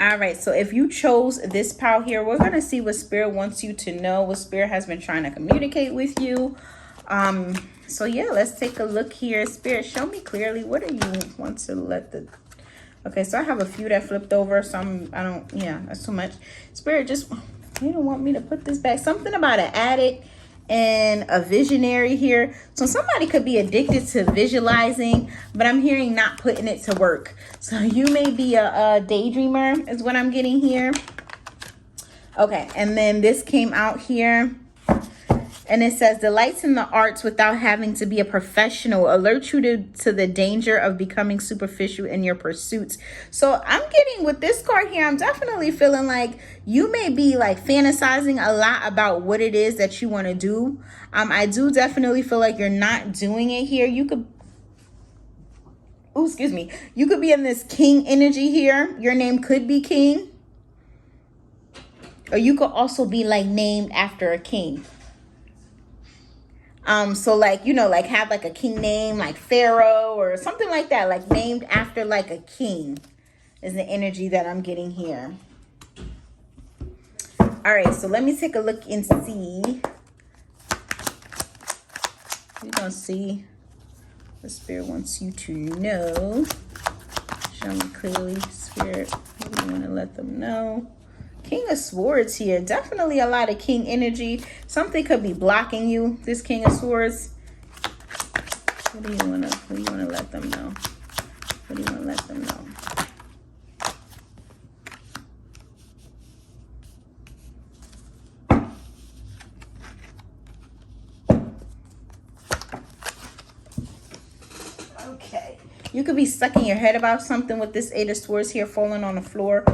All right, so if you chose this pile here, we're going to see what Spirit wants you to know, what Spirit has been trying to communicate with you. So yeah, let's take a look here. Spirit, show me clearly, what do you want to let the... Okay, so I have a few that flipped over, so that's too much. Spirit, just, you don't want me to put this back. Something about an addict and a visionary here. So somebody could be addicted to visualizing, but I'm hearing not putting it to work. So you may be a daydreamer is what I'm getting here. Okay, and then this came out here. And it says, delights in the arts without having to be a professional. Alert you to the danger of becoming superficial in your pursuits. So I'm getting with this card here, I'm definitely feeling like you may be like fantasizing a lot about what it is that you want to do. I do definitely feel like you're not doing it here. You could, you could be in this king energy here. Your name could be King. Or you could also be like named after a king. So like, you know, like have like a king name, like Pharaoh or something like that, like named after like a king is the energy that I'm getting here. All right, so let me take a look and see. We're gonna see what Spirit wants you to know. Show me clearly, Spirit. What do you want to let them know? King of Swords here. Definitely a lot of king energy. Something could be blocking you, this King of Swords. What do you want to let them know? What do you want to let them know? Okay. You could be stuck in your head about something with this Eight of Swords here falling on the floor.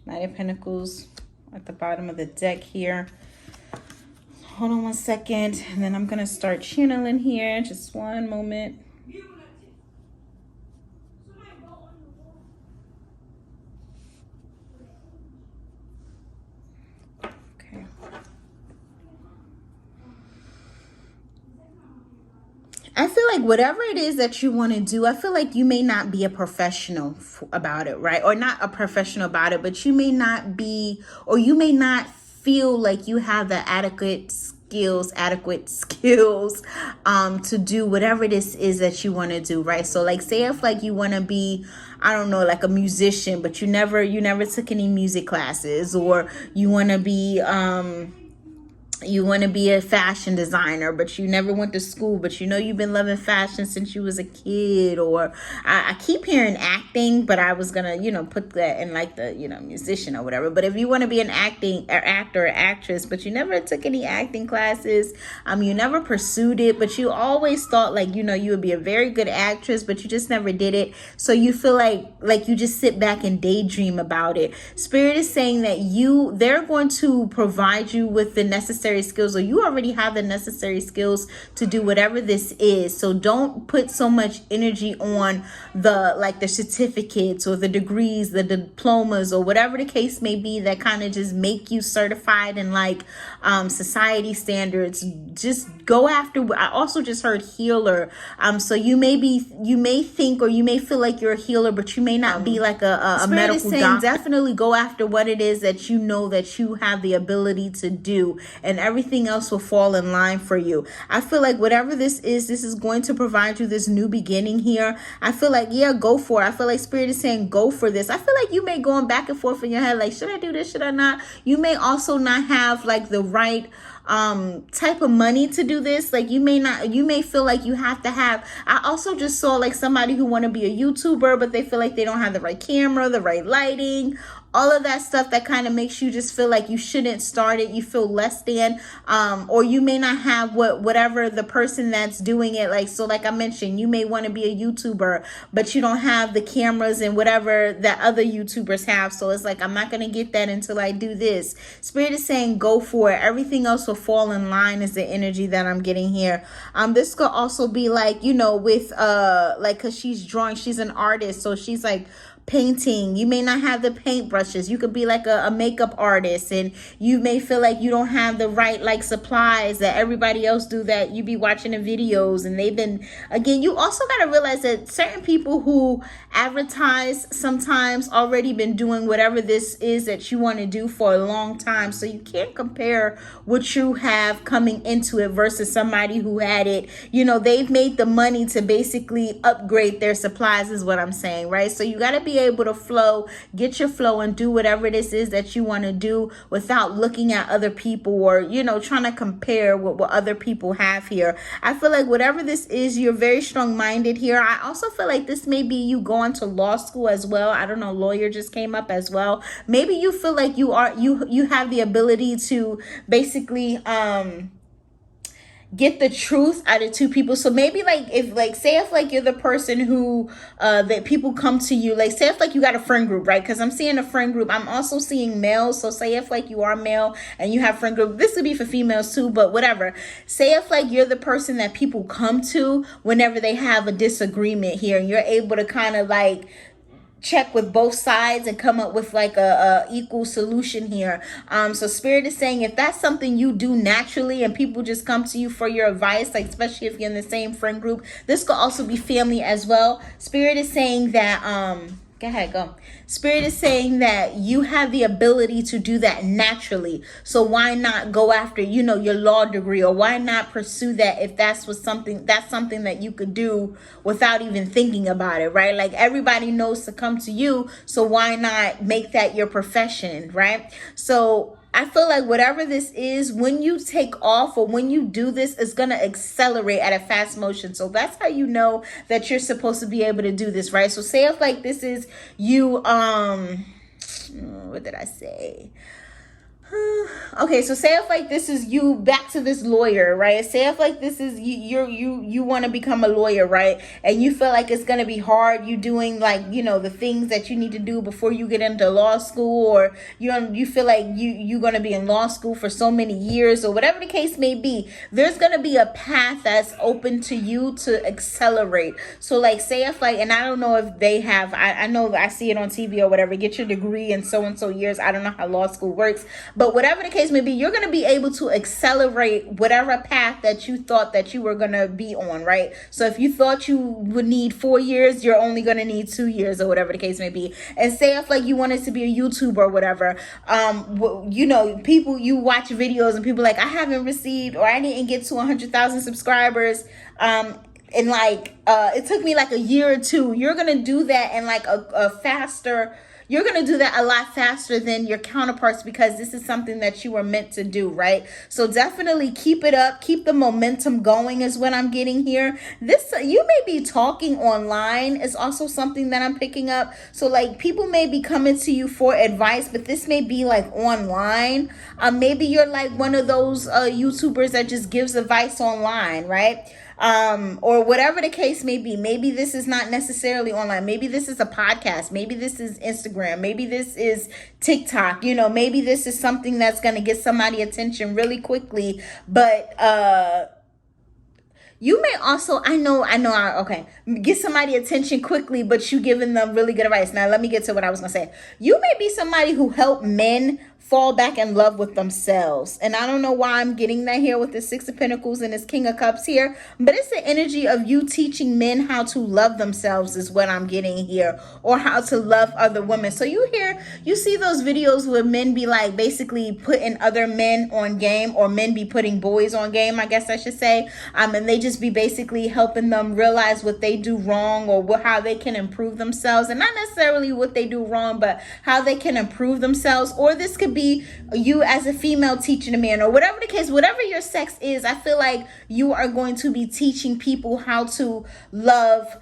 Knight of Pentacles at the bottom of the deck here. Hold on one second, and then I'm going to start channeling here. Just one moment. Okay. I feel like whatever it is that you want to do, I feel like you may not be a professional about it, right? Or not a professional about it, but you may not be, or you may not feel like you have the adequate skills to do whatever this is that you want to do, right? So like say if like you want to be, I don't know, like a musician, but you never took any music classes, or you want to be a fashion designer, but you never went to school, but you know you've been loving fashion since you was a kid. Or I keep hearing acting, but I was gonna, you know, put that in like the, you know, musician or whatever. But if you want to be an actor or actress, but you never took any acting classes, you never pursued it, but you always thought like, you know, you would be a very good actress, but you just never did it. So you feel like you just sit back and daydream about it. Spirit is saying that they're going to provide you with the necessary skills, or you already have the necessary skills to do whatever this is. So don't put so much energy on the certificates or the degrees, the diplomas, or whatever the case may be that kind of just make you certified in like society standards. Just go after. I also just heard healer. So you may think, or you may feel like you're a healer, but you may not be like a medical doctor. Definitely go after what it is that you know that you have the ability to do, and everything else will fall in line for you. I feel like whatever this is going to provide you this new beginning here. I feel like, yeah, go for it. I feel like Spirit is saying go for this. I feel like you may going back and forth in your head, like, should I do this? Should I not? You may also not have like the right type of money to do this. Like you may feel like you have to have, I also just saw like somebody who want to be a YouTuber, but they feel like they don't have the right camera, the right lighting, all of that stuff that kind of makes you just feel like you shouldn't start it. You feel less than, or you may not have whatever the person that's doing it, like, so like I mentioned, you may want to be a YouTuber, but you don't have the cameras and whatever that other YouTubers have. So it's like, I'm not going to get that until I do this. Spirit is saying go for it. Everything else will fall in line is the energy that I'm getting here. This could also be like, you know, with like, because she's drawing, she's an artist, so she's like painting. You may not have the paint brushes. You could be like a makeup artist, and you may feel like you don't have the right like supplies that everybody else do, that you be watching the videos and they've been, again, you also got to realize that certain people who advertise sometimes already been doing whatever this is that you want to do for a long time. So you can't compare what you have coming into it versus somebody who had it, you know, they've made the money to basically upgrade their supplies is what I'm saying, right? So you got to be able to flow, get your flow, and do whatever this is that you want to do without looking at other people or, you know, trying to compare what other people have here. I feel like whatever this is, you're very strong-minded here. I also feel like this may be you going to law school as well. I don't know, lawyer just came up as well. Maybe you feel like you have the ability to basically get the truth out of two people. So maybe like, if like, say if like you're the person who that people come to you, like say if like you got a friend group, right? Because I'm seeing a friend group, I'm also seeing males. So say if like you are male and you have friend group, this would be for females too, but whatever. Say if like you're the person that people come to whenever they have a disagreement here, and you're able to kind of like check with both sides and come up with like a equal solution here. So Spirit is saying if that's something you do naturally and people just come to you for your advice, like especially if you're in the same friend group, this could also be family as well. Spirit is saying that go ahead, go. Spirit is saying that you have the ability to do that naturally. So why not go after, you know, your law degree, or why not pursue that if that's something that you could do without even thinking about it, right? Like everybody knows to come to you, so why not make that your profession, right? So I feel like whatever this is, when you take off or when you do this, it's going to accelerate at a fast motion. So that's how you know that you're supposed to be able to do this, right? So say if like this is you, what did I say? Okay, so say if like this is you, back to this lawyer, right? Say if like this is you want to become a lawyer, right? And you feel like it's gonna be hard. You doing like, you know, the things that you need to do before you get into law school, or you feel like you're gonna be in law school for so many years, or whatever the case may be. There's gonna be a path that's open to you to accelerate. So like say if like, and I don't know if they have, I know I see it on TV or whatever, get your degree in so and so years. I don't know how law school works, but whatever the case may be, you're going to be able to accelerate whatever path that you thought that you were going to be on, right? So if you thought you would need 4 years, you're only going to need 2 years, or whatever the case may be. And say if like you wanted to be a YouTuber or whatever, you know, people, you watch videos and people like, I haven't received, or I didn't get to 100,000 subscribers. And like, it took me like a year or two. You're going to do that in like a faster, you're going to do that a lot faster than your counterparts, because this is something that you were meant to do, right? So definitely keep it up. Keep the momentum going is what I'm getting here. This, you may be talking online is also something that I'm picking up. So like people may be coming to you for advice, but this may be like online. Maybe you're like one of those YouTubers that just gives advice online, right? Or whatever the case may be. Maybe this is not necessarily online. Maybe this is a podcast. Maybe this is Instagram. Maybe this is TikTok. You know, maybe this is something that's going to get somebody attention really quickly. But you may also, okay, get somebody attention quickly, but you giving them really good advice. Now, let me get to what I was going to say. You may be somebody who helped men fall back in love with themselves. And I don't know why I'm getting that here with the Six of Pentacles and this King of Cups here, but it's the energy of you teaching men how to love themselves is what I'm getting here, or how to love other women. So you see those videos where men be like basically putting other men on game, or men be putting boys on game, I guess I should say. And they just be basically helping them realize what they do wrong, or how they can improve themselves. And not necessarily what they do wrong, but how they can improve themselves. Or this could be you as a female teaching a man, or whatever the case, whatever your sex is. I feel like you are going to be teaching people how to love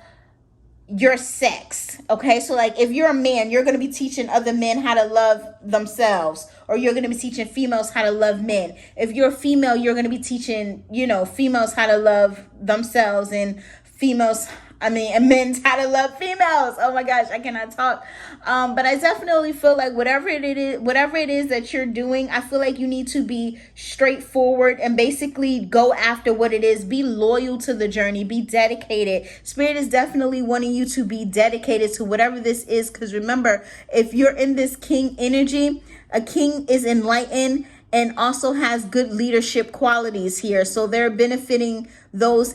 your sex. Okay, so like if you're a man, you're going to be teaching other men how to love themselves, or you're going to be teaching females how to love men. If you're a female, you're going to be teaching, females how to love themselves, and females, and men's how to love females. Oh my gosh, I cannot talk. But I definitely feel like whatever it is that you're doing, I feel like you need to be straightforward and basically go after what it is. Be loyal to the journey. Be dedicated. Spirit is definitely wanting you to be dedicated to whatever this is. Because remember, if you're in this king energy, a king is enlightened and also has good leadership qualities here. So they're benefiting those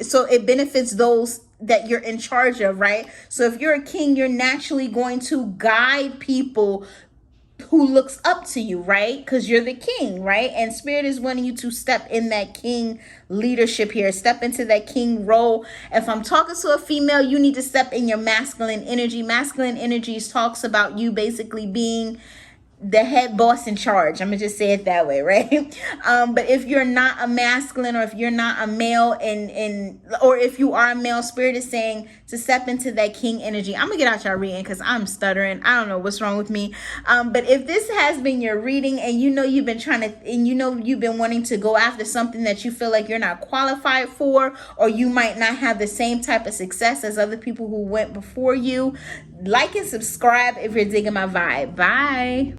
so it benefits those that you're in charge of, right? So if you're a king, you're naturally going to guide people who looks up to you, right? Because you're the king, right? And spirit is wanting you to step in that king leadership here, step into that king role. If I'm talking to a female, you need to step in your masculine energy. Masculine energies talks about you basically being the head boss in charge. I'm gonna just say it that way, right? But if you're not a masculine, or if you're not a male, or if you are a male, spirit is saying to step into that king energy. I'm gonna get out y'all reading because I'm stuttering. I don't know what's wrong with me. But if this has been your reading, and you've been you've been wanting to go after something that you feel like you're not qualified for, or you might not have the same type of success as other people who went before you, like and subscribe if you're digging my vibe. Bye.